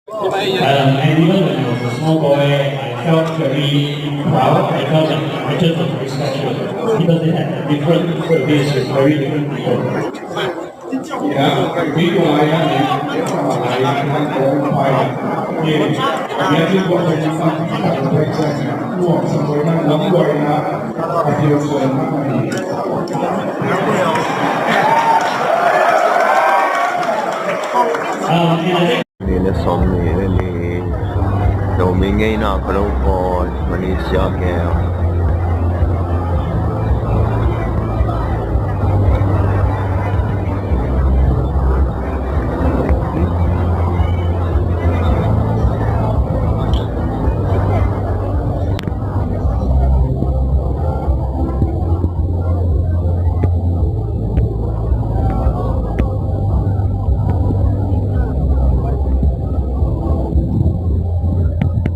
And even when I was a small boy, I felt very proud. I felt like I just was very special because they had different ways with very different people. Yeah, ví dụ là nếu mà lại đang có bài thì nhà chuyên bộ phải làm sao thì phải phải xem của xong rồi đang lắm rồi là phải điều rồi Nila ZOMI ni Makaihna Malaysia ke